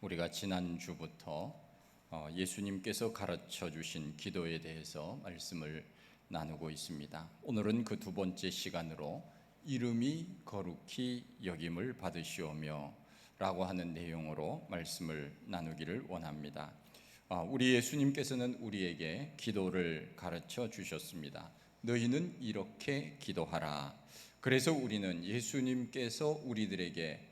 우리가 지난주부터 예수님께서 가르쳐 주신 기도에 대해서 말씀을 나누고 있습니다. 오늘은 그 두 번째 시간으로 이름이 거룩히 여김을 받으시오며 라고 하는 내용으로 말씀을 나누기를 원합니다. 우리 예수님께서는 우리에게 기도를 가르쳐 주셨습니다. 너희는 이렇게 기도하라. 그래서 우리는 예수님께서 우리들에게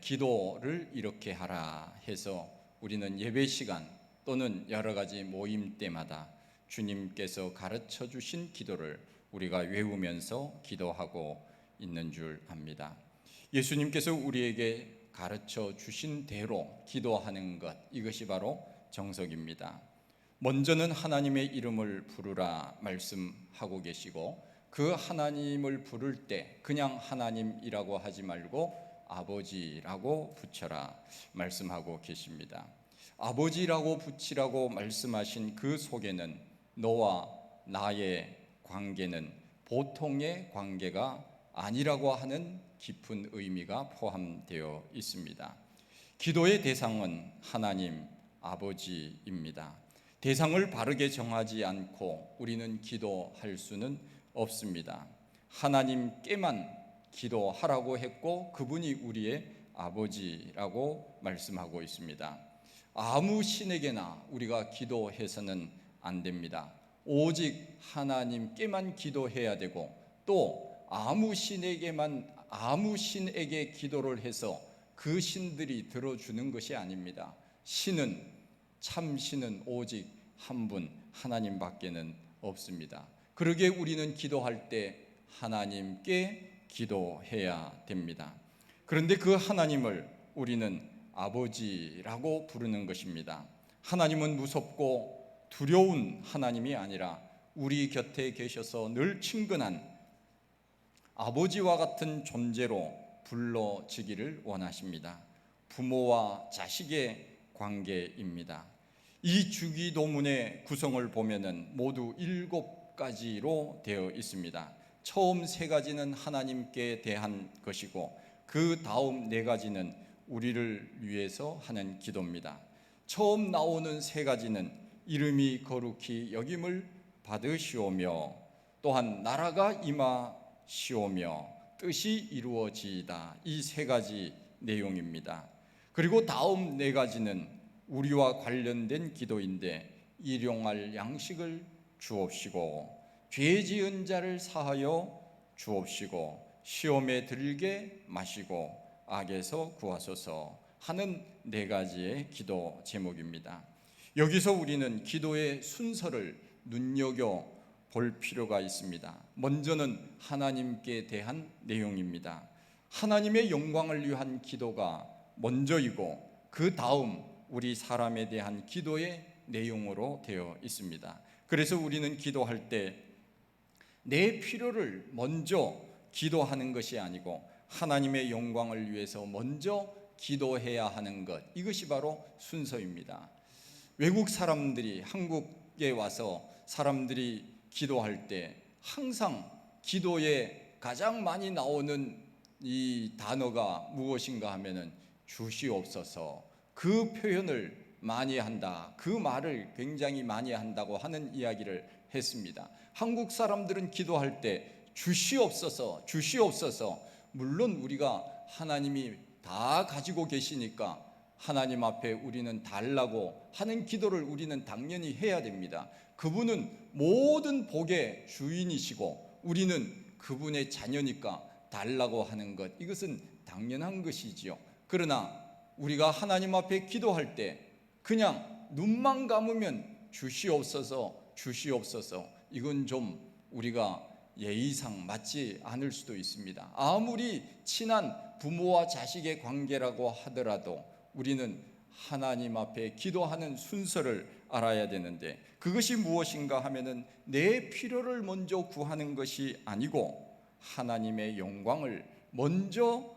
기도를 이렇게 하라 해서 우리는 예배 시간 또는 여러 가지 모임 때마다 주님께서 가르쳐 주신 기도를 우리가 외우면서 기도하고 있는 줄 압니다. 예수님께서 우리에게 가르쳐 주신 대로 기도하는 것, 이것이 바로 정석입니다. 먼저는 하나님의 이름을 부르라 말씀하고 계시고, 그 하나님을 부를 때 그냥 하나님이라고 하지 말고 아버지라고 붙여라 말씀하고 계십니다. 아버지라고 붙이라고 말씀하신 그 속에는 너와 나의 관계는 보통의 관계가 아니라고 하는 깊은 의미가 포함되어 있습니다. 기도의 대상은 하나님 아버지입니다. 대상을 바르게 정하지 않고 우리는 기도할 수는 없습니다. 하나님께만 기도하라고 했고 그분이 우리의 아버지라고 말씀하고 있습니다. 아무 신에게나 우리가 기도해서는 안 됩니다. 오직 하나님께만 기도해야 되고, 또 아무 신에게 기도를 해서 그 신들이 들어주는 것이 아닙니다. 참 신은 오직 한 분 하나님밖에는 없습니다. 그러기에 우리는 기도할 때 하나님께 기도해야 됩니다. 그런데 그 하나님을 우리는 아버지라고 부르는 것입니다. 하나님은 무섭고 두려운 하나님이 아니라 우리 곁에 계셔서 늘 친근한 아버지와 같은 존재로 불러지기를 원하십니다. 부모와 자식의 관계입니다. 이 주기도문의 구성을 보면은 모두 7가지로 되어 있습니다. 처음 3가지는 하나님께 대한 것이고, 그 다음 4가지는 우리를 위해서 하는 기도입니다. 처음 나오는 3가지는 이름이 거룩히 여김을 받으시오며, 또한 나라가 임하시오며 뜻이 이루어지이다. 이 3가지 내용입니다. 그리고 다음 4가지는 우리와 관련된 기도인데, 일용할 양식을 주옵시고 죄 지은 자를 사하여 주옵시고 시험에 들게 마시고 악에서 구하소서 하는 4가지의 기도 제목입니다. 여기서 우리는 기도의 순서를 눈여겨볼 필요가 있습니다. 먼저는 하나님께 대한 내용입니다. 하나님의 영광을 위한 기도가 먼저이고, 그 다음 우리 사람에 대한 기도의 내용으로 되어 있습니다. 그래서 우리는 기도할 때 내 필요를 먼저 기도하는 것이 아니고 하나님의 영광을 위해서 먼저 기도해야 하는 것, 이것이 바로 순서입니다. 외국 사람들이 한국에 와서 사람들이 기도할 때 항상 기도에 가장 많이 나오는 이 단어가 무엇인가 하면은 주시옵소서, 그 표현을 많이 한다, 그 말을 굉장히 많이 한다고 하는 이야기를 했습니다. 한국 사람들은 기도할 때 주시옵소서, 주시옵소서, 물론 우리가 하나님이 다 가지고 계시니까 하나님 앞에 우리는 달라고 하는 기도를 우리는 당연히 해야 됩니다. 그분은 모든 복의 주인이시고 우리는 그분의 자녀니까 달라고 하는 것, 이것은 당연한 것이지요. 그러나 우리가 하나님 앞에 기도할 때 그냥 눈만 감으면 주시옵소서, 주시옵소서, 이건 좀 우리가 예의상 맞지 않을 수도 있습니다. 아무리 친한 부모와 자식의 관계라고 하더라도 우리는 하나님 앞에 기도하는 순서를 알아야 되는데, 그것이 무엇인가 하면은 내 필요를 먼저 구하는 것이 아니고 하나님의 영광을 먼저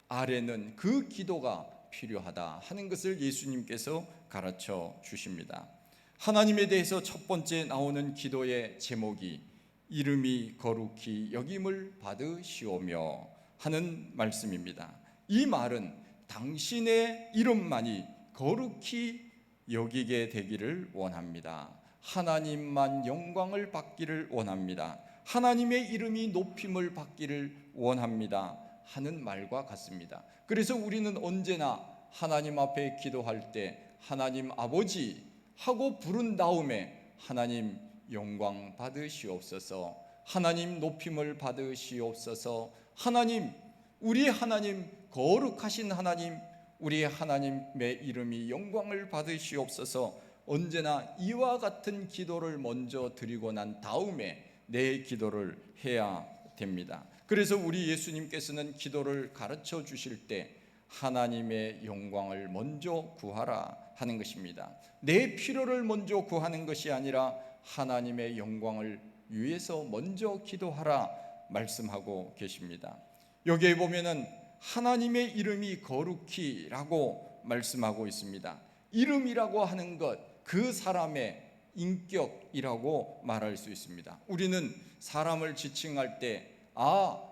아래는 그 기도가 필요하다 하는 것을 예수님께서 가르쳐 주십니다. 하나님에 대해서 첫 번째 나오는 기도의 제목이 이름이 거룩히 여김을 받으시오며 하는 말씀입니다. 이 말은 당신의 이름만이 거룩히 여기게 되기를 원합니다. 하나님만 영광을 받기를 원합니다. 하나님의 이름이 높임을 받기를 원합니다 하는 말과 같습니다. 그래서 우리는 언제나 하나님 앞에 기도할 때 하나님 아버지 하고 부른 다음에 하나님 영광 받으시옵소서, 하나님 높임을 받으시옵소서, 하나님, 우리 하나님, 거룩하신 하나님, 우리 하나님의 이름이 영광을 받으시옵소서, 언제나 이와 같은 기도를 먼저 드리고 난 다음에 내 기도를 해야 됩니다. 그래서 우리 예수님께서는 기도를 가르쳐 주실 때 하나님의 영광을 먼저 구하라 하는 것입니다. 내 필요를 먼저 구하는 것이 아니라 하나님의 영광을 위해서 먼저 기도하라 말씀하고 계십니다. 여기에 보면은 하나님의 이름이 거룩히라고 말씀하고 있습니다. 이름이라고 하는 것, 그 사람의 인격이라고 말할 수 있습니다. 우리는 사람을 지칭할 때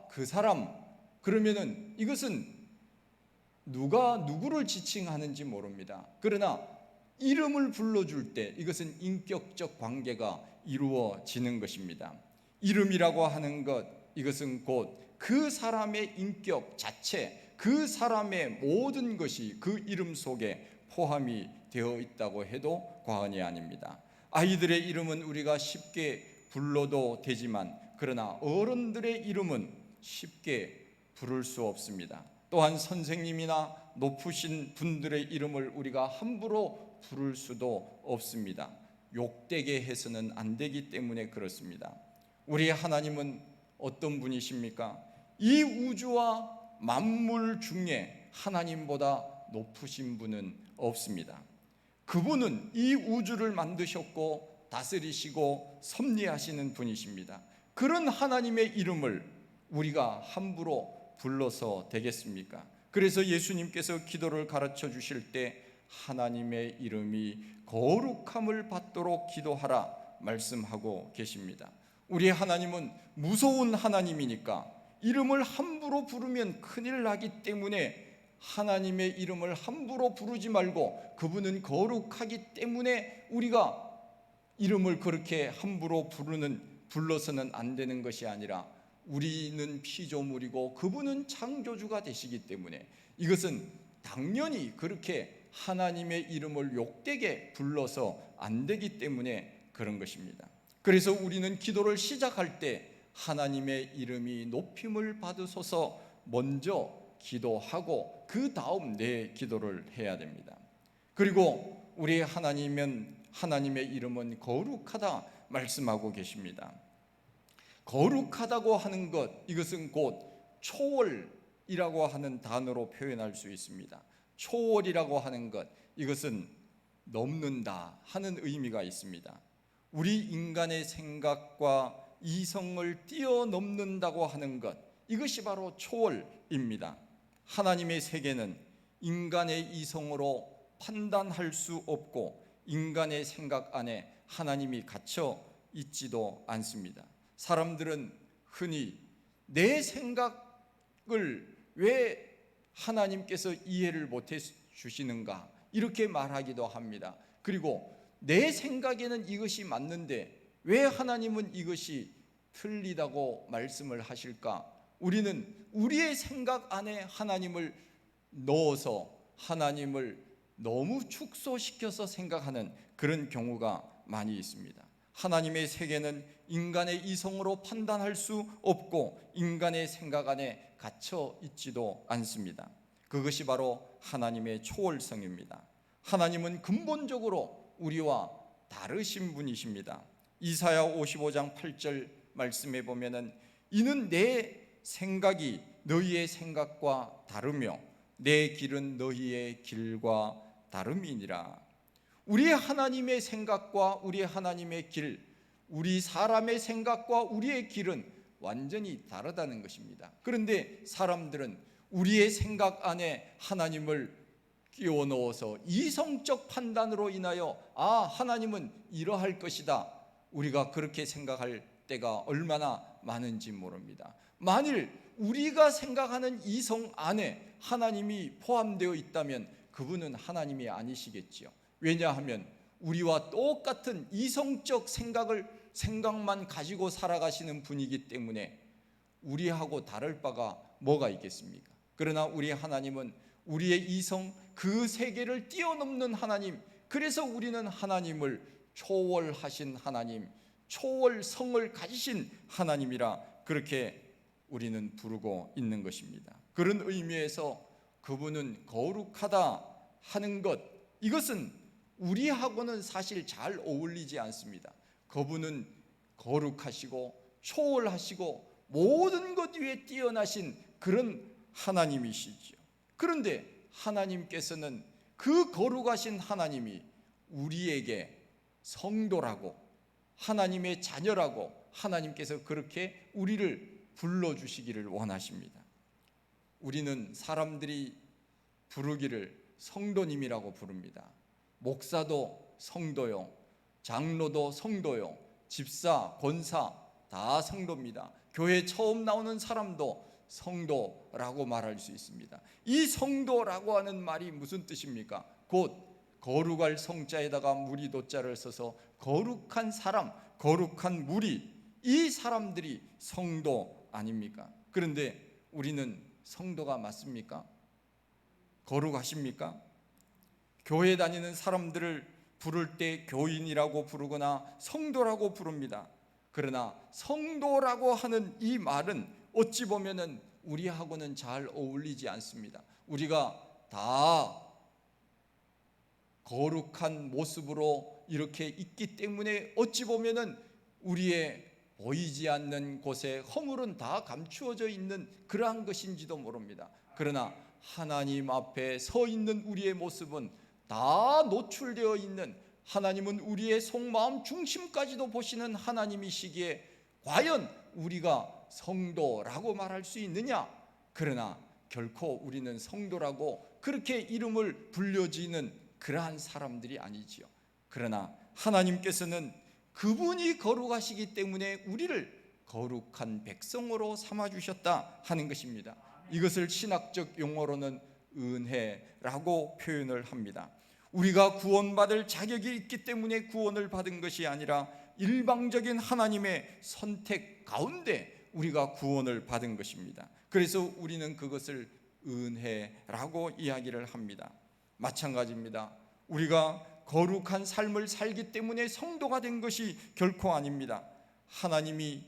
그 사람, 그러면은 이것은 누가 누구를 지칭하는지 모릅니다. 그러나 이름을 불러줄 때 이것은 인격적 관계가 이루어지는 것입니다. 이름이라고 하는 것, 이것은 곧 그 사람의 인격 자체, 그 사람의 모든 것이 그 이름 속에 포함이 되어 있다고 해도 과언이 아닙니다. 아이들의 이름은 우리가 쉽게 불러도 되지만 그러나 어른들의 이름은 쉽게 부를 수 없습니다. 또한 선생님이나 높으신 분들의 이름을 우리가 함부로 부를 수도 없습니다. 욕되게 해서는 안 되기 때문에 그렇습니다. 우리 하나님은 어떤 분이십니까? 이 우주와 만물 중에 하나님보다 높으신 분은 없습니다. 그분은 이 우주를 만드셨고 다스리시고 섭리하시는 분이십니다. 그런 하나님의 이름을 우리가 함부로 불러서 되겠습니까? 그래서 예수님께서 기도를 가르쳐 주실 때 하나님의 이름이 거룩함을 받도록 기도하라 말씀하고 계십니다. 우리 하나님은 무서운 하나님이니까 이름을 함부로 부르면 큰일 나기 때문에 하나님의 이름을 함부로 부르지 말고, 그분은 거룩하기 때문에 우리가 이름을 그렇게 함부로 불러서는 안 되는 것이 아니라 우리는 피조물이고 그분은 창조주가 되시기 때문에 이것은 당연히 그렇게 하나님의 이름을 욕되게 불러서 안 되기 때문에 그런 것입니다. 그래서 우리는 기도를 시작할 때 하나님의 이름이 높임을 받으소서 먼저 기도하고 그 다음 내 기도를 해야 됩니다. 그리고 우리 하나님의 이름은 거룩하다 말씀하고 계십니다. 거룩하다고 하는 것, 이것은 곧 초월이라고 하는 단어로 표현할 수 있습니다. 초월이라고 하는 것, 이것은 넘는다 하는 의미가 있습니다. 우리 인간의 생각과 이성을 뛰어넘는다고 하는 것, 이것이 바로 초월입니다. 하나님의 세계는 인간의 이성으로 판단할 수 없고 인간의 생각 안에 하나님이 갇혀 있지도 않습니다. 사람들은 흔히 내 생각을 왜 하나님께서 이해를 못해 주시는가 이렇게 말하기도 합니다. 그리고 내 생각에는 이것이 맞는데 왜 하나님은 이것이 틀리다고 말씀을 하실까? 우리는 우리의 생각 안에 하나님을 넣어서 하나님을 너무 축소시켜서 생각하는 그런 경우가 많이 있습니다. 하나님의 세계는 인간의 이성으로 판단할 수 없고 인간의 생각 안에 갇혀 있지도 않습니다. 그것이 바로 하나님의 초월성입니다. 하나님은 근본적으로 우리와 다르신 분이십니다. 이사야 55장 8절 말씀에 보면은 이는 내 생각이 너희의 생각과 다르며 내 길은 너희의 길과 다름이니라. 우리 하나님의 생각과 우리 하나님의 길, 우리 사람의 생각과 우리의 길은 완전히 다르다는 것입니다. 그런데 사람들은 우리의 생각 안에 하나님을 끼워 넣어서 이성적 판단으로 인하여 하나님은 이러할 것이다, 우리가 그렇게 생각할 때가 얼마나 많은지 모릅니다. 만일 우리가 생각하는 이성 안에 하나님이 포함되어 있다면 그분은 하나님이 아니시겠지요. 왜냐하면 우리와 똑같은 이성적 생각만 가지고 살아가시는 분이기 때문에 우리하고 다를 바가 뭐가 있겠습니까? 그러나 우리 하나님은 우리의 이성, 그 세계를 뛰어넘는 하나님, 그래서 우리는 하나님을 초월하신 하나님, 초월성을 가지신 하나님이라 그렇게 우리는 부르고 있는 것입니다. 그런 의미에서 그분은 거룩하다 하는 것, 이것은 우리하고는 사실 잘 어울리지 않습니다. 그분은 거룩하시고 초월하시고 모든 것 위에 뛰어나신 그런 하나님이시죠. 그런데 하나님께서는 그 거룩하신 하나님이 우리에게 성도라고, 하나님의 자녀라고 하나님께서 그렇게 우리를 불러주시기를 원하십니다. 우리는 사람들이 부르기를 성도님이라고 부릅니다. 목사도 성도요, 장로도 성도요, 집사, 권사 다 성도입니다. 교회 처음 나오는 사람도 성도라고 말할 수 있습니다. 이 성도라고 하는 말이 무슨 뜻입니까? 곧 거룩할 성자에다가 무리도자를 써서 거룩한 사람, 거룩한 무리, 이 사람들이 성도 아닙니까? 그런데 우리는 성도가 맞습니까? 거룩하십니까? 교회 다니는 사람들을 부를 때 교인이라고 부르거나 성도라고 부릅니다. 그러나 성도라고 하는 이 말은 어찌 보면은 우리하고는 잘 어울리지 않습니다. 우리가 다 거룩한 모습으로 이렇게 있기 때문에 어찌 보면은 우리의 보이지 않는 곳에 허물은 다 감추어져 있는 그러한 것인지도 모릅니다. 그러나 하나님 앞에 서 있는 우리의 모습은 다 노출되어 있는, 하나님은 우리의 속마음 중심까지도 보시는 하나님이시기에 과연 우리가 성도라고 말할 수 있느냐? 그러나 결코 우리는 성도라고 그렇게 이름을 불려지는 그러한 사람들이 아니지요. 그러나 하나님께서는 그분이 거룩하시기 때문에 우리를 거룩한 백성으로 삼아주셨다 하는 것입니다. 이것을 신학적 용어로는 은혜라고 표현을 합니다. 우리가 구원받을 자격이 있기 때문에 구원을 받은 것이 아니라 일방적인 하나님의 선택 가운데 우리가 구원을 받은 것입니다. 그래서 우리는 그것을 은혜라고 이야기를 합니다. 마찬가지입니다. 우리가 거룩한 삶을 살기 때문에 성도가 된 것이 결코 아닙니다. 하나님이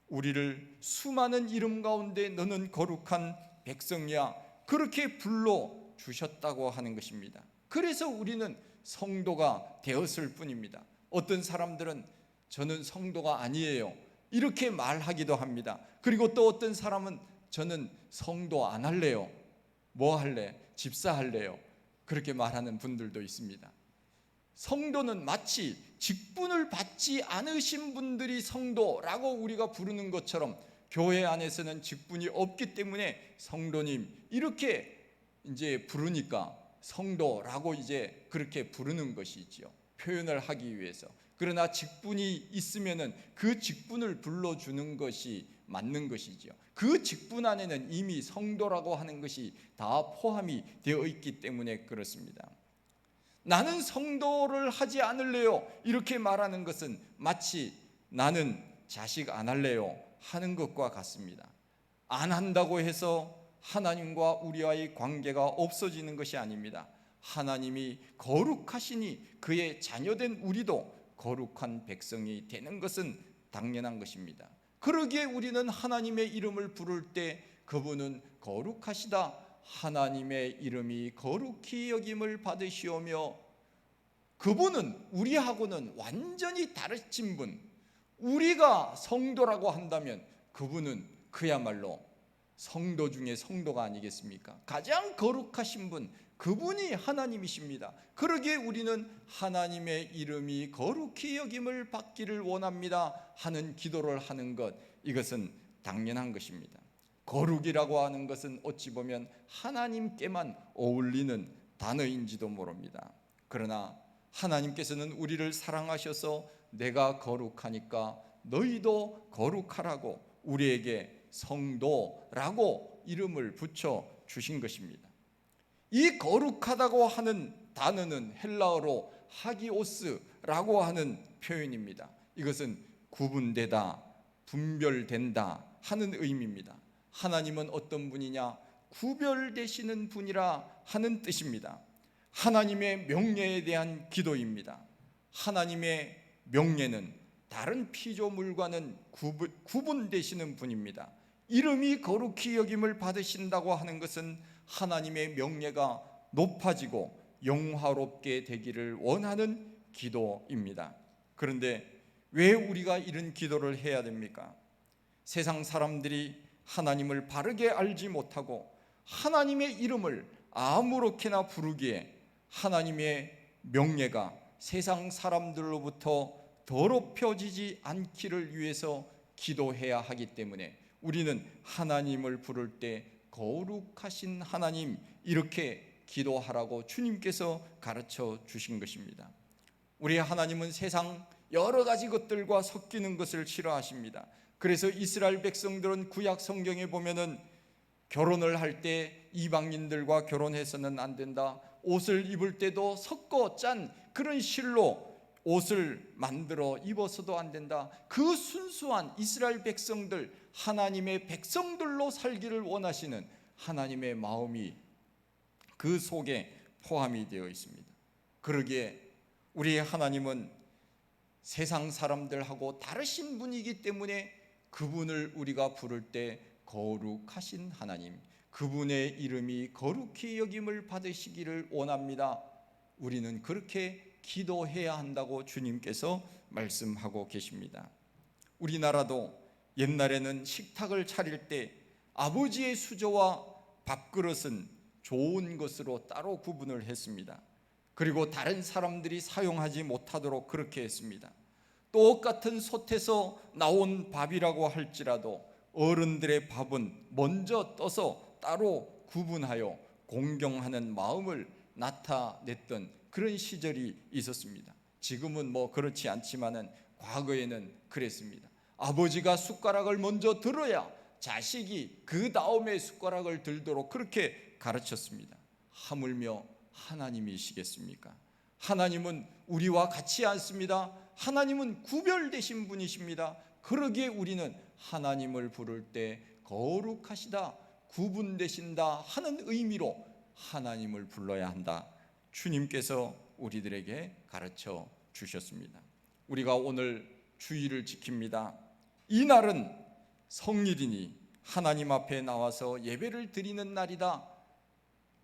우리를 수많은 이름 가운데 너는 거룩한 백성이야 그렇게 불러주셨다고 하는 것입니다. 그래서 우리는 성도가 되었을 뿐입니다. 어떤 사람들은 저는 성도가 아니에요 이렇게 말하기도 합니다. 그리고 또 어떤 사람은 저는 성도 안 할래요. 뭐 할래? 집사 할래요. 그렇게 말하는 분들도 있습니다. 성도는 마치 직분을 받지 않으신 분들이 성도라고 우리가 부르는 것처럼 교회 안에서는 직분이 없기 때문에 성도님 이렇게 이제 부르니까 성도라고 이제 그렇게 부르는 것이지요. 표현을 하기 위해서. 그러나 직분이 있으면은 그 직분을 불러주는 것이 맞는 것이지요. 그 직분 안에는 이미 성도라고 하는 것이 다 포함이 되어 있기 때문에 그렇습니다. 나는 성도를 하지 않을래요 이렇게 말하는 것은 마치 나는 자식 안 할래요 하는 것과 같습니다. 안 한다고 해서 하나님과 우리와의 관계가 없어지는 것이 아닙니다. 하나님이 거룩하시니 그의 자녀된 우리도 거룩한 백성이 되는 것은 당연한 것입니다. 그러기에 우리는 하나님의 이름을 부를 때 그분은 거룩하시다, 하나님의 이름이 거룩히 여김을 받으시오며, 그분은 우리하고는 완전히 다르신 분, 우리가 성도라고 한다면 그분은 그야말로 성도 중에 성도가 아니겠습니까? 가장 거룩하신 분, 그분이 하나님이십니다. 그러기에 우리는 하나님의 이름이 거룩히 여김을 받기를 원합니다 하는 기도를 하는 것, 이것은 당연한 것입니다. 거룩이라고 하는 것은 어찌 보면 하나님께만 어울리는 단어인지도 모릅니다. 그러나 하나님께서는 우리를 사랑하셔서 내가 거룩하니까 너희도 거룩하라고 우리에게 성도라고 이름을 붙여 주신 것입니다. 이 거룩하다고 하는 단어는 헬라어로 하기오스라고 하는 표현입니다. 이것은 구분되다, 분별된다 하는 의미입니다. 하나님은 어떤 분이냐? 구별되시는 분이라 하는 뜻입니다. 하나님의 명예에 대한 기도입니다. 하나님의 명예는 다른 피조물과는 구분되시는 분입니다. 이름이 거룩히 여김을 받으신다고 하는 것은 하나님의 명예가 높아지고 영화롭게 되기를 원하는 기도입니다. 그런데 왜 우리가 이런 기도를 해야 됩니까? 세상 사람들이 하나님을 바르게 알지 못하고 하나님의 이름을 아무렇게나 부르기에 하나님의 명예가 세상 사람들로부터 더럽혀지지 않기를 위해서 기도해야 하기 때문에 우리는 하나님을 부를 때 거룩하신 하나님 이렇게 기도하라고 주님께서 가르쳐 주신 것입니다. 우리 하나님은 세상 여러 가지 것들과 섞이는 것을 싫어하십니다. 그래서 이스라엘 백성들은 구약 성경에 보면은 결혼을 할 때 이방인들과 결혼해서는 안 된다. 옷을 입을 때도 섞어 짠 그런 실로 옷을 만들어 입어서도 안 된다. 그 순수한 이스라엘 백성들, 하나님의 백성들로 살기를 원하시는 하나님의 마음이 그 속에 포함이 되어 있습니다. 그러기에 우리 하나님은 세상 사람들하고 다르신 분이기 때문에 그분을 우리가 부를 때 거룩하신 하나님, 그분의 이름이 거룩히 여김을 받으시기를 원합니다. 우리는 그렇게 기도해야 한다고 주님께서 말씀하고 계십니다. 우리나라도 옛날에는 식탁을 차릴 때 아버지의 수저와 밥그릇은 좋은 것으로 따로 구분을 했습니다. 그리고 다른 사람들이 사용하지 못하도록 그렇게 했습니다. 똑같은 솥에서 나온 밥이라고 할지라도 어른들의 밥은 먼저 떠서 따로 구분하여 공경하는 마음을 나타냈던 그런 시절이 있었습니다. 지금은 그렇지 않지만은 과거에는 그랬습니다. 아버지가 숟가락을 먼저 들어야 자식이 그 다음에 숟가락을 들도록 그렇게 가르쳤습니다. 하물며 하나님이시겠습니까? 하나님은 우리와 같이 않습니다. 하나님은 구별되신 분이십니다. 그러기에 우리는 하나님을 부를 때 거룩하시다, 구분되신다 하는 의미로 하나님을 불러야 한다. 주님께서 우리들에게 가르쳐 주셨습니다. 우리가 오늘 주일을 지킵니다. 이 날은 성일이니 하나님 앞에 나와서 예배를 드리는 날이다.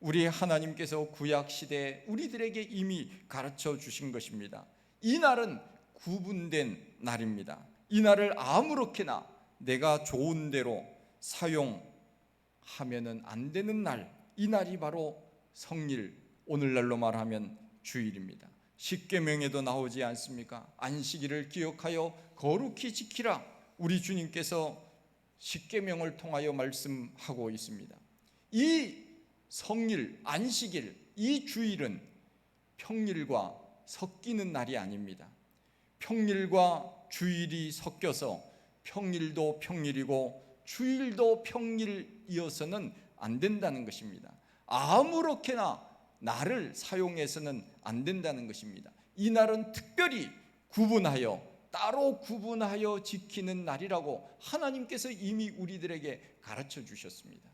우리 하나님께서 구약 시대에 우리들에게 이미 가르쳐 주신 것입니다. 이 날은 구분된 날입니다. 이 날을 아무렇게나 내가 좋은 대로 사용하면은 안 되는 날, 이 날이 바로 성일, 오늘날로 말하면 주일입니다. 십계명에도 나오지 않습니까? 안식일을 기억하여 거룩히 지키라. 우리 주님께서 십계명을 통하여 말씀하고 있습니다. 이 성일, 안식일, 이 주일은 평일과 섞이는 날이 아닙니다. 평일과 주일이 섞여서 평일도 평일이고 주일도 평일이어서는 안 된다는 것입니다. 아무렇게나 날을 사용해서는 안 된다는 것입니다. 이 날은 특별히 구분하여 따로 구분하여 지키는 날이라고 하나님께서 이미 우리들에게 가르쳐 주셨습니다.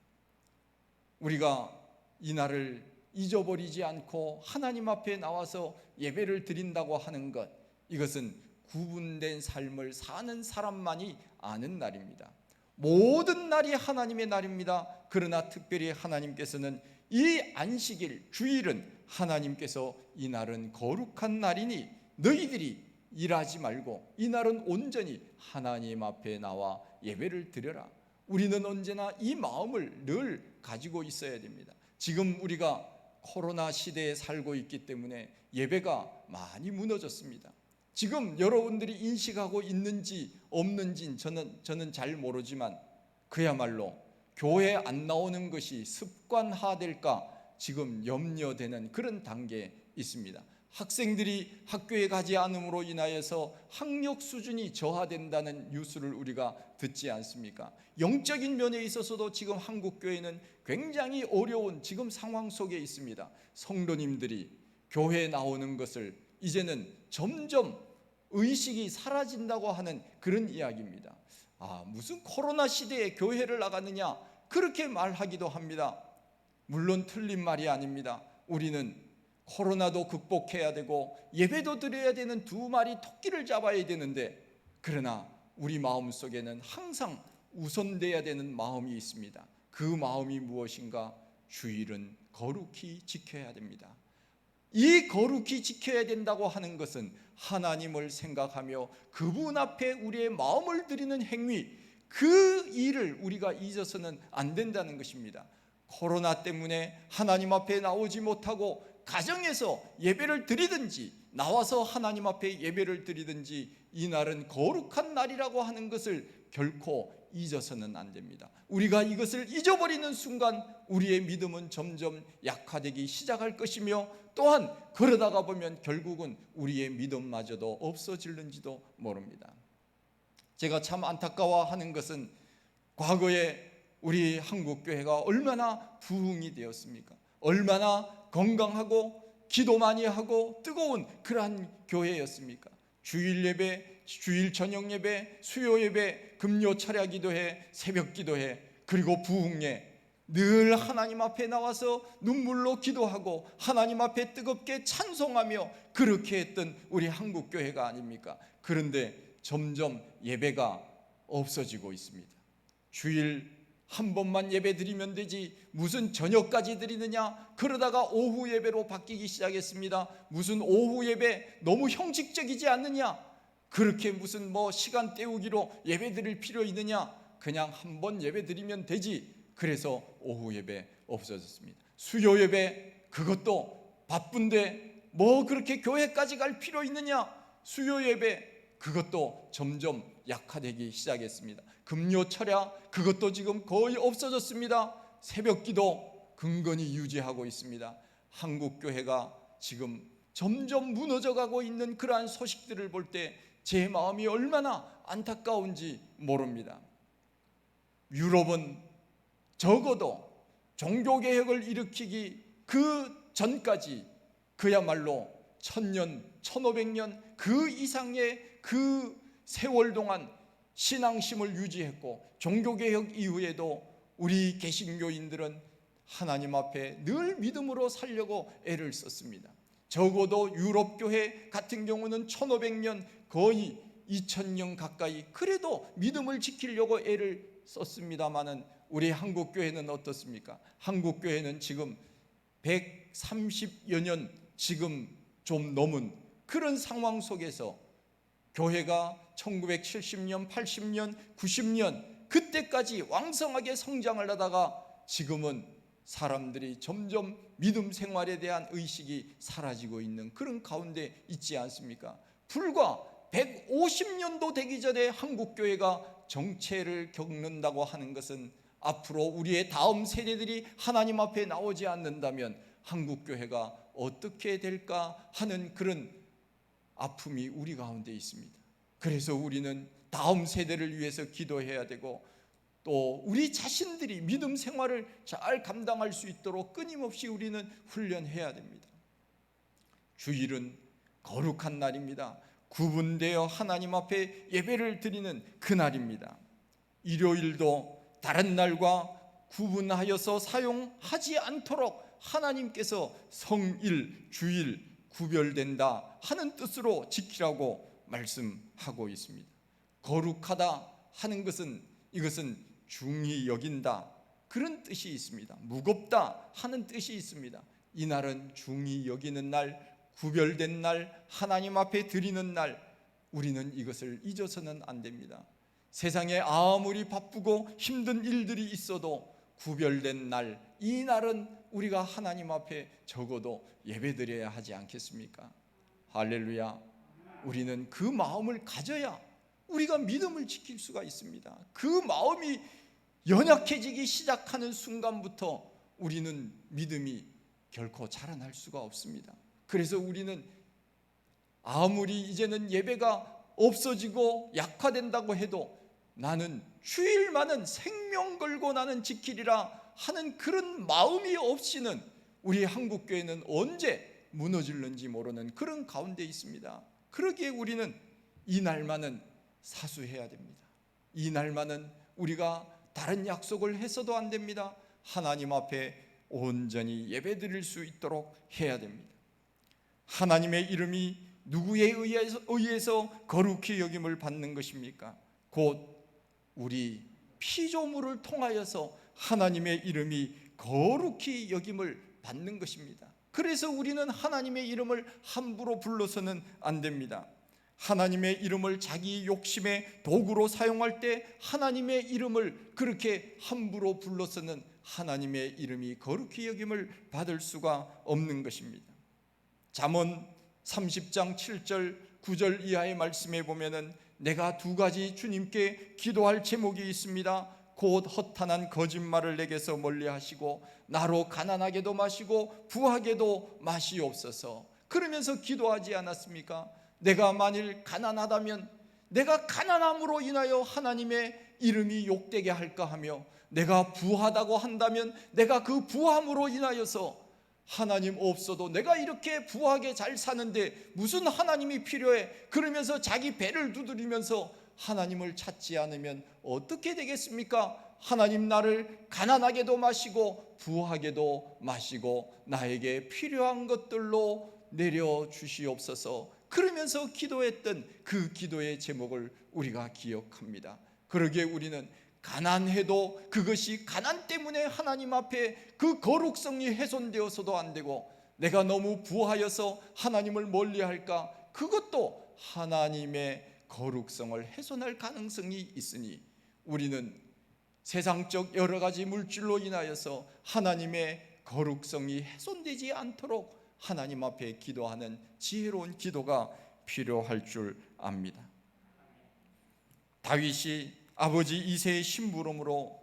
우리가 이 날을 잊어버리지 않고 하나님 앞에 나와서 예배를 드린다고 하는 것, 이것은 구분된 삶을 사는 사람만이 아는 날입니다. 모든 날이 하나님의 날입니다. 그러나 특별히 하나님께서는 이 안식일, 주일은 하나님께서 이 날은 거룩한 날이니 너희들이 일하지 말고 이 날은 온전히 하나님 앞에 나와 예배를 드려라. 우리는 언제나 이 마음을 늘 가지고 있어야 됩니다. 지금 우리가 코로나 시대에 살고 있기 때문에 예배가 많이 무너졌습니다. 지금 여러분들이 인식하고 있는지 없는지 저는 잘 모르지만 그야말로 교회 안 나오는 것이 습관화될까 지금 염려되는 그런 단계에 있습니다. 학생들이 학교에 가지 않음으로 인하여서 학력 수준이 저하된다는 뉴스를 우리가 듣지 않습니까? 영적인 면에 있어서도 지금 한국교회는 굉장히 어려운 지금 상황 속에 있습니다. 성도님들이 교회에 나오는 것을 이제는 점점 의식이 사라진다고 하는 그런 이야기입니다. 무슨 코로나 시대에 교회를 나가느냐, 그렇게 말하기도 합니다. 물론 틀린 말이 아닙니다. 우리는 코로나도 극복해야 되고 예배도 드려야 되는 두 마리 토끼를 잡아야 되는데, 그러나 우리 마음속에는 항상 우선돼야 되는 마음이 있습니다. 그 마음이 무엇인가? 주일은 거룩히 지켜야 됩니다. 이 거룩히 지켜야 된다고 하는 것은 하나님을 생각하며 그분 앞에 우리의 마음을 드리는 행위, 그 일을 우리가 잊어서는 안 된다는 것입니다. 코로나 때문에 하나님 앞에 나오지 못하고 가정에서 예배를 드리든지 나와서 하나님 앞에 예배를 드리든지 이 날은 거룩한 날이라고 하는 것을 결코 잊어서는 안 됩니다. 우리가 이것을 잊어버리는 순간 우리의 믿음은 점점 약화되기 시작할 것이며, 또한 그러다가 보면 결국은 우리의 믿음마저도 없어질는지도 모릅니다. 제가 참 안타까워하는 것은 과거에 우리 한국교회가 얼마나 부흥이 되었습니까? 얼마나 건강하고 기도 많이 하고 뜨거운 그러한 교회였습니까? 주일 예배, 주일 저녁 예배, 수요 예배, 금요 철야 기도회, 새벽 기도회, 그리고 부흥회, 늘 하나님 앞에 나와서 눈물로 기도하고 하나님 앞에 뜨겁게 찬송하며 그렇게 했던 우리 한국교회가 아닙니까? 그런데 점점 예배가 없어지고 있습니다. 주일 한 번만 예배 드리면 되지 무슨 저녁까지 드리느냐, 그러다가 오후 예배로 바뀌기 시작했습니다. 무슨 오후 예배 너무 형식적이지 않느냐, 그렇게 무슨 시간 때우기로 예배 드릴 필요 있느냐, 그냥 한 번 예배 드리면 되지. 그래서 오후 예배 없어졌습니다. 수요 예배, 그것도 바쁜데 그렇게 교회까지 갈 필요 있느냐, 수요 예배 그것도 점점 약화되기 시작했습니다. 금요 철야, 그것도 지금 거의 없어졌습니다. 새벽 기도 근근히 유지하고 있습니다. 한국교회가 지금 점점 무너져가고 있는 그러한 소식들을 볼 때 제 마음이 얼마나 안타까운지 모릅니다. 유럽은 적어도 종교개혁을 일으키기 그 전까지 그야말로 1000년, 1500년 그 이상의 그 세월 동안 신앙심을 유지했고, 종교개혁 이후에도 우리 개신교인들은 하나님 앞에 늘 믿음으로 살려고 애를 썼습니다. 적어도 유럽교회 같은 경우는 1500년, 거의 2000년 가까이 그래도 믿음을 지키려고 애를 썼습니다마는 우리 한국교회는 어떻습니까? 한국교회는 지금 130여 년 지금 좀 넘은 그런 상황 속에서 교회가 1970년, 80년, 90년 그때까지 왕성하게 성장을 하다가 지금은 사람들이 점점 믿음 생활에 대한 의식이 사라지고 있는 그런 가운데 있지 않습니까? 불과 150년도 되기 전에 한국교회가 정체를 겪는다고 하는 것은 앞으로 우리의 다음 세대들이 하나님 앞에 나오지 않는다면 한국교회가 어떻게 될까 하는 그런 아픔이 우리 가운데 있습니다. 그래서 우리는 다음 세대를 위해서 기도해야 되고, 또 우리 자신들이 믿음 생활을 잘 감당할 수 있도록 끊임없이 우리는 훈련해야 됩니다. 주일은 거룩한 날입니다. 구분되어 하나님 앞에 예배를 드리는 그 날입니다. 일요일도 다른 날과 구분하여서 사용하지 않도록 하나님께서 성일, 주일 구별된다 하는 뜻으로 지키라고 말씀하고 있습니다. 거룩하다 하는 것은 이것은 중히 여긴다 그런 뜻이 있습니다. 무겁다 하는 뜻이 있습니다. 이 날은 중히 여기는 날, 구별된 날, 하나님 앞에 드리는 날, 우리는 이것을 잊어서는 안 됩니다. 세상에 아무리 바쁘고 힘든 일들이 있어도 구별된 날, 이 날은 우리가 하나님 앞에 적어도 예배드려야 하지 않겠습니까? 할렐루야. 우리는 그 마음을 가져야 우리가 믿음을 지킬 수가 있습니다. 그 마음이 연약해지기 시작하는 순간부터 우리는 믿음이 결코 자라날 수가 없습니다. 그래서 우리는 아무리 이제는 예배가 없어지고 약화된다고 해도 나는 주일만은 생명 걸고 나는 지키리라 하는 그런 마음이 없이는 우리 한국교회는 언제 무너질는지 모르는 그런 가운데 있습니다. 그러기에 우리는 이 날만은 사수해야 됩니다. 이 날만은 우리가 다른 약속을 해서도 안 됩니다. 하나님 앞에 온전히 예배드릴 수 있도록 해야 됩니다. 하나님의 이름이 누구에 의해서 거룩히 여김을 받는 것입니까? 곧 우리 피조물을 통하여서 하나님의 이름이 거룩히 여김을 받는 것입니다. 그래서 우리는 하나님의 이름을 함부로 불러서는 안 됩니다. 하나님의 이름을 자기 욕심의 도구로 사용할 때 하나님의 이름을 그렇게 함부로 불러서는 하나님의 이름이 거룩히 여김을 받을 수가 없는 것입니다. 잠언 30장 7절 9절 이하의 말씀에 보면은 내가 두 가지 주님께 기도할 제목이 있습니다. 곧 허탄한 거짓말을 내게서 멀리하시고 나로 가난하게도 마시고 부하게도 마시옵소서. 그러면서 기도하지 않았습니까? 내가 만일 가난하다면 내가 가난함으로 인하여 하나님의 이름이 욕되게 할까 하며, 내가 부하다고 한다면 내가 그 부함으로 인하여서 하나님 없어도 내가 이렇게 부하게 잘 사는데 무슨 하나님이 필요해? 그러면서 자기 배를 두드리면서 하나님을 찾지 않으면 어떻게 되겠습니까? 하나님 나를 가난하게도 마시고 부하게도 마시고 나에게 필요한 것들로 내려주시옵소서. 그러면서 기도했던 그 기도의 제목을 우리가 기억합니다. 그러기에 우리는 가난해도 그것이 가난 때문에 하나님 앞에 그 거룩성이 훼손되어서도 안 되고, 내가 너무 부하여서 하나님을 멀리할까, 그것도 하나님의 거룩성을 훼손할 가능성이 있으니 우리는 세상적 여러 가지 물질로 인하여서 하나님의 거룩성이 훼손되지 않도록 하나님 앞에 기도하는 지혜로운 기도가 필요할 줄 압니다. 다윗이 아버지 이새의 심부름으로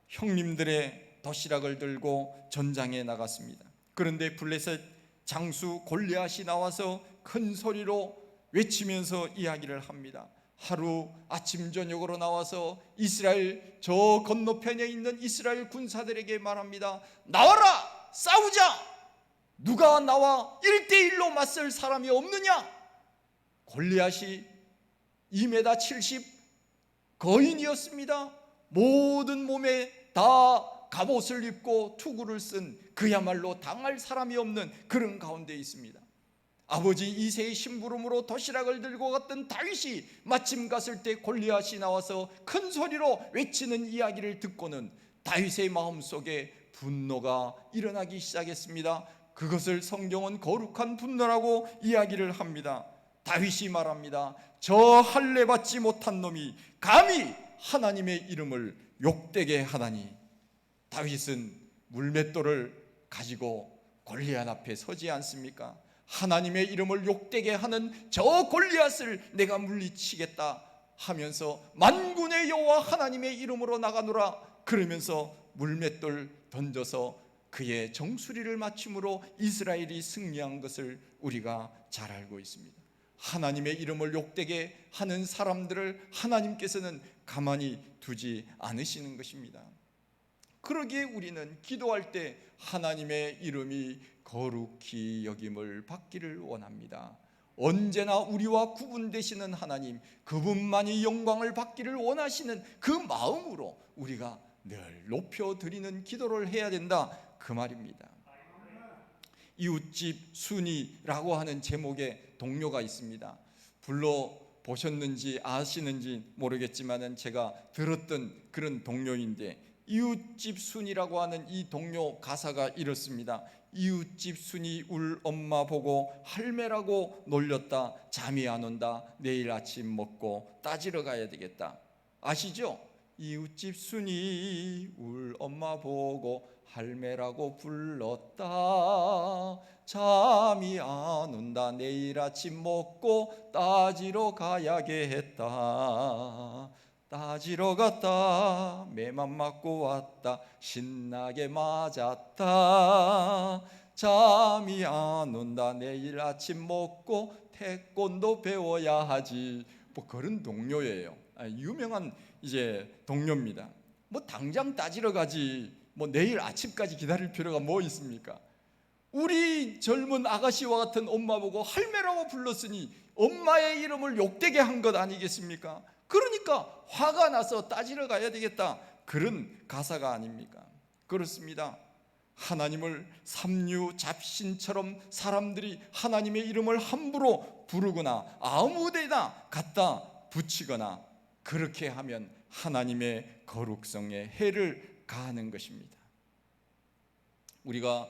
형님들의 도시락을 들고 전장에 나갔습니다. 그런데 블레셋 장수 골리앗이 나와서 큰 소리로 외치면서 이야기를 합니다. 하루 아침 저녁으로 나와서 이스라엘 저 건너편에 있는 이스라엘 군사들에게 말합니다. 나와라, 싸우자. 누가 나와 1대1로 맞설 사람이 없느냐? 골리앗이 2m 70 거인이었습니다. 모든 몸에 다 갑옷을 입고 투구를 쓴 그야말로 당할 사람이 없는 그런 가운데 있습니다. 아버지 이새의 심부름으로 도시락을 들고 갔던 다윗이 마침 갔을 때 골리앗이 나와서 큰 소리로 외치는 이야기를 듣고는 다윗의 마음속에 분노가 일어나기 시작했습니다. 그것을 성경은 거룩한 분노라고 이야기를 합니다. 다윗이 말합니다. 저 할례 받지 못한 놈이 감히 하나님의 이름을 욕되게 하다니. 다윗은 물맷돌을 가지고 골리앗 앞에 서지 않습니까? 하나님의 이름을 욕되게 하는 저 골리앗을 내가 물리치겠다 하면서 만군의 여호와 하나님의 이름으로 나가노라 그러면서 물맷돌 던져서 그의 정수리를 맞춤으로 이스라엘이 승리한 것을 우리가 잘 알고 있습니다. 하나님의 이름을 욕되게 하는 사람들을 하나님께서는 가만히 두지 않으시는 것입니다. 그러기에 우리는 기도할 때 하나님의 이름이 거룩히 여김을 받기를 원합니다. 언제나 우리와 구분되시는 하나님, 그분만이 영광을 받기를 원하시는 그 마음으로 우리가 늘 높여드리는 기도를 해야 된다, 그 말입니다. 이웃집 순이라고 하는 제목의 동료가 있습니다. 불러보셨는지 아시는지 모르겠지만 제가 들었던 그런 동료인데, 이웃집 순이라고 하는 이 동료 가사가 이렇습니다. 이웃집 순이 울 엄마 보고 할매라고 놀렸다. 잠이 안 온다. 내일 아침 먹고 따지러 가야 되겠다. 아시죠? 이웃집 순이 울 엄마 보고 할매라고 불렀다. 잠이 안 온다. 내일 아침 먹고 따지러 가야겠다. 따지러 갔다. 매만 맞고 왔다. 신나게 맞았다. 잠이 안 온다. 내일 아침 먹고 태권도 배워야 하지. 뭐 그런 동료예요. 유명한 이제 동료입니다. 뭐 당장 따지러 가지 뭐 내일 아침까지 기다릴 필요가 뭐 있습니까? 우리 젊은 아가씨와 같은 엄마 보고 할매라고 불렀으니 엄마의 이름을 욕되게 한 것 아니겠습니까? 그러니까 화가 나서 따지러 가야 되겠다, 그런 가사가 아닙니까? 그렇습니다. 하나님을 삼류잡신처럼 사람들이 하나님의 이름을 함부로 부르거나 아무데나 갖다 붙이거나 그렇게 하면 하나님의 거룩성에 해를 가하는 것입니다. 우리가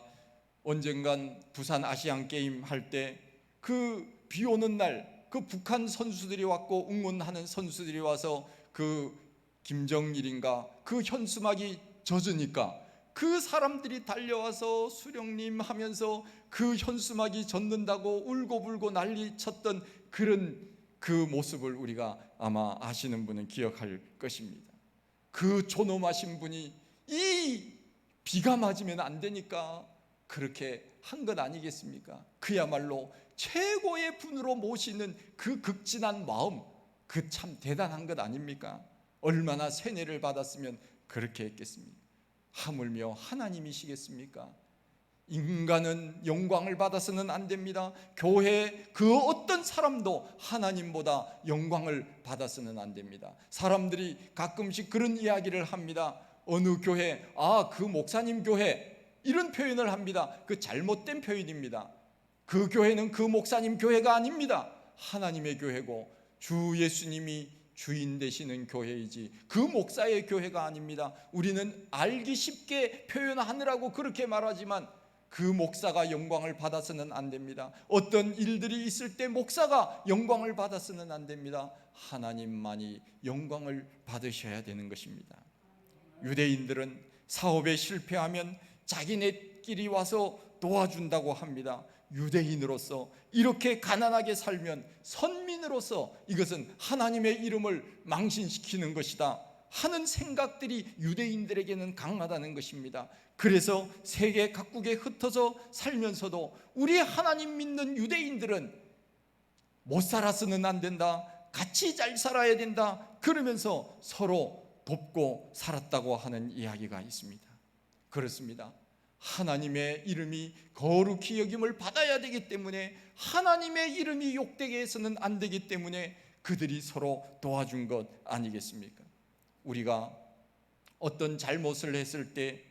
언젠간 부산 아시안게임 할 때 그 비 오는 날 그 북한 선수들이 왔고 응원하는 선수들이 와서 그 김정일인가 그 현수막이 젖으니까 그 사람들이 달려와서 수령님 하면서 그 현수막이 젖는다고 울고불고 난리 쳤던 그런 그 모습을 우리가 아마 아시는 분은 기억할 것입니다. 그 존엄하신 분이 이 비가 맞으면 안 되니까 그렇게 한 것 아니겠습니까? 그야말로 최고의 분으로 모시는 그 극진한 마음, 그 참 대단한 것 아닙니까? 얼마나 세뇌를 받았으면 그렇게 했겠습니까? 하물며 하나님이시겠습니까? 인간은 영광을 받아서는 안 됩니다. 교회 그 어떤 사람도 하나님보다 영광을 받아서는 안 됩니다. 사람들이 가끔씩 그런 이야기를 합니다. 어느 교회, 그 목사님 교회, 이런 표현을 합니다. 그 잘못된 표현입니다. 그 교회는 그 목사님 교회가 아닙니다. 하나님의 교회고 주 예수님이 주인 되시는 교회이지 그 목사의 교회가 아닙니다. 우리는 알기 쉽게 표현하느라고 그렇게 말하지만 그 목사가 영광을 받아서는 안 됩니다. 어떤 일들이 있을 때 목사가 영광을 받아서는 안 됩니다. 하나님만이 영광을 받으셔야 되는 것입니다. 유대인들은 사업에 실패하면 자기네끼리 와서 도와준다고 합니다. 유대인으로서 이렇게 가난하게 살면 선민으로서 이것은 하나님의 이름을 망신시키는 것이다 하는 생각들이 유대인들에게는 강하다는 것입니다. 그래서 세계 각국에 흩어져 살면서도 우리 하나님 믿는 유대인들은 못 살아서는 안 된다, 같이 잘 살아야 된다, 그러면서 서로 돕고 살았다고 하는 이야기가 있습니다. 그렇습니다. 하나님의 이름이 거룩히 여김을 받아야 되기 때문에, 하나님의 이름이 욕되게 해서는 안 되기 때문에 그들이 서로 도와준 것 아니겠습니까? 우리가 어떤 잘못을 했을 때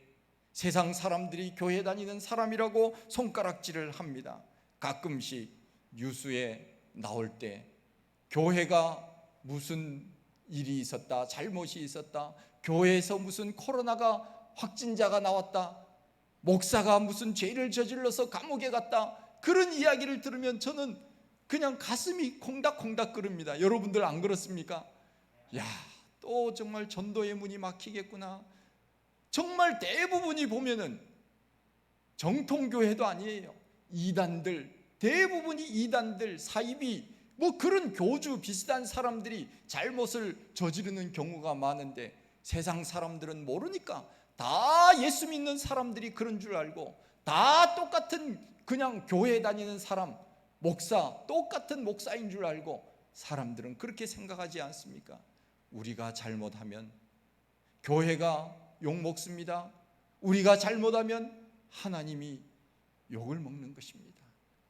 세상 사람들이 교회 다니는 사람이라고 손가락질을 합니다. 가끔씩 뉴스에 나올 때 교회가 무슨 일이 있었다, 잘못이 있었다, 교회에서 무슨 코로나가 확진자가 나왔다, 목사가 무슨 죄를 저질러서 감옥에 갔다, 그런 이야기를 들으면 저는 그냥 가슴이 콩닥콩닥 끓습니다. 여러분들 안 그렇습니까? 야, 또 정말 전도의 문이 막히겠구나. 정말 대부분이 보면은 정통교회도 아니에요. 이단들, 대부분이 이단들, 사이비, 뭐 그런 교주 비슷한 사람들이 잘못을 저지르는 경우가 많은데 세상 사람들은 모르니까 다 예수 믿는 사람들이 그런 줄 알고 다 똑같은 그냥 교회 다니는 사람, 목사, 똑같은 목사인 줄 알고 사람들은 그렇게 생각하지 않습니까? 우리가 잘못하면 교회가 욕먹습니다. 우리가 잘못하면 하나님이 욕을 먹는 것입니다.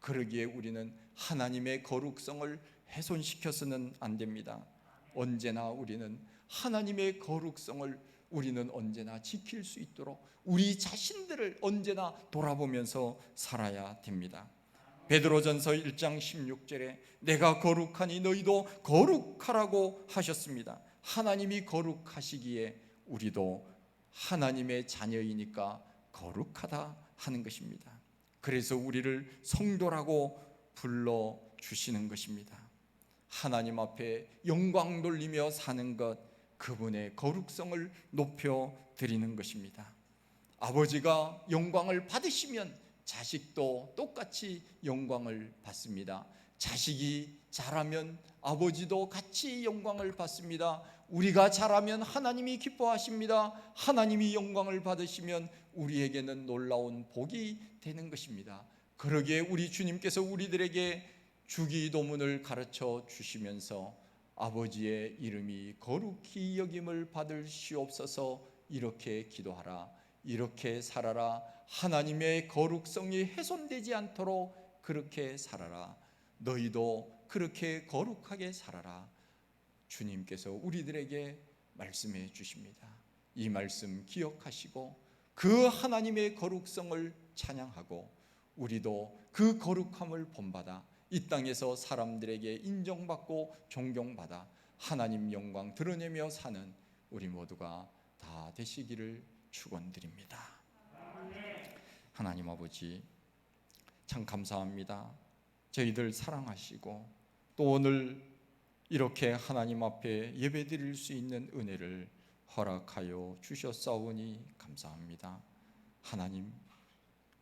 그러기에 우리는 하나님의 거룩성을 훼손시켜서는 안 됩니다. 언제나 우리는 하나님의 거룩성을 우리는 언제나 지킬 수 있도록 우리 자신들을 언제나 돌아보면서 살아야 됩니다. 베드로전서 1장 16절에 내가 거룩하니 너희도 거룩하라고 하셨습니다. 하나님이 거룩하시기에 우리도 하나님의 자녀이니까 거룩하다 하는 것입니다. 그래서 우리를 성도라고 불러주시는 것입니다. 하나님 앞에 영광 돌리며 사는 것, 그분의 거룩성을 높여드리는 것입니다. 아버지가 영광을 받으시면 자식도 똑같이 영광을 받습니다. 자식이 잘하면 아버지도 같이 영광을 받습니다. 우리가 잘하면 하나님이 기뻐하십니다. 하나님이 영광을 받으시면 우리에게는 놀라운 복이 되는 것입니다. 그러기에 우리 주님께서 우리들에게 주기도문을 가르쳐 주시면서 아버지의 이름이 거룩히 여김을 받으시옵소서 이렇게 기도하라, 이렇게 살아라, 하나님의 거룩성이 훼손되지 않도록 그렇게 살아라, 너희도 그렇게 거룩하게 살아라. 주님께서 우리들에게 말씀해 주십니다. 이 말씀 기억하시고 그 하나님의 거룩성을 찬양하고 우리도 그 거룩함을 본받아 이 땅에서 사람들에게 인정받고 존경받아 하나님 영광 드러내며 사는 우리 모두가 다 되시기를 축원드립니다. 하나님 아버지, 참 감사합니다. 저희들 사랑하시고 또 오늘 이렇게 하나님 앞에 예배드릴 수 있는 은혜를 허락하여 주셨사오니 감사합니다. 하나님,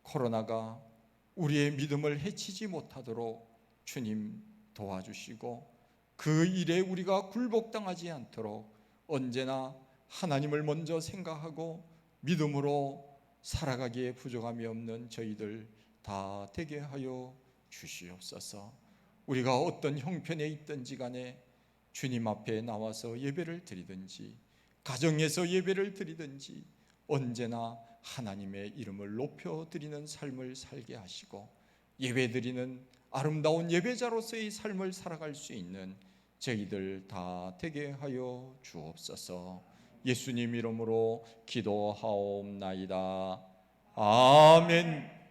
코로나가 우리의 믿음을 해치지 못하도록 주님 도와주시고 그 일에 우리가 굴복당하지 않도록 언제나 하나님을 먼저 생각하고 믿음으로 살아가기에 부족함이 없는 저희들 다 되게 하여 주시옵소서. 우리가 어떤 형편에 있든지 간에 주님 앞에 나와서 예배를 드리든지 가정에서 예배를 드리든지 언제나 하나님의 이름을 높여드리는 삶을 살게 하시고 예배드리는 아름다운 예배자로서의 삶을 살아갈 수 있는 저희들 다 되게 하여 주옵소서. 예수님 이름으로 기도하옵나이다. 아멘.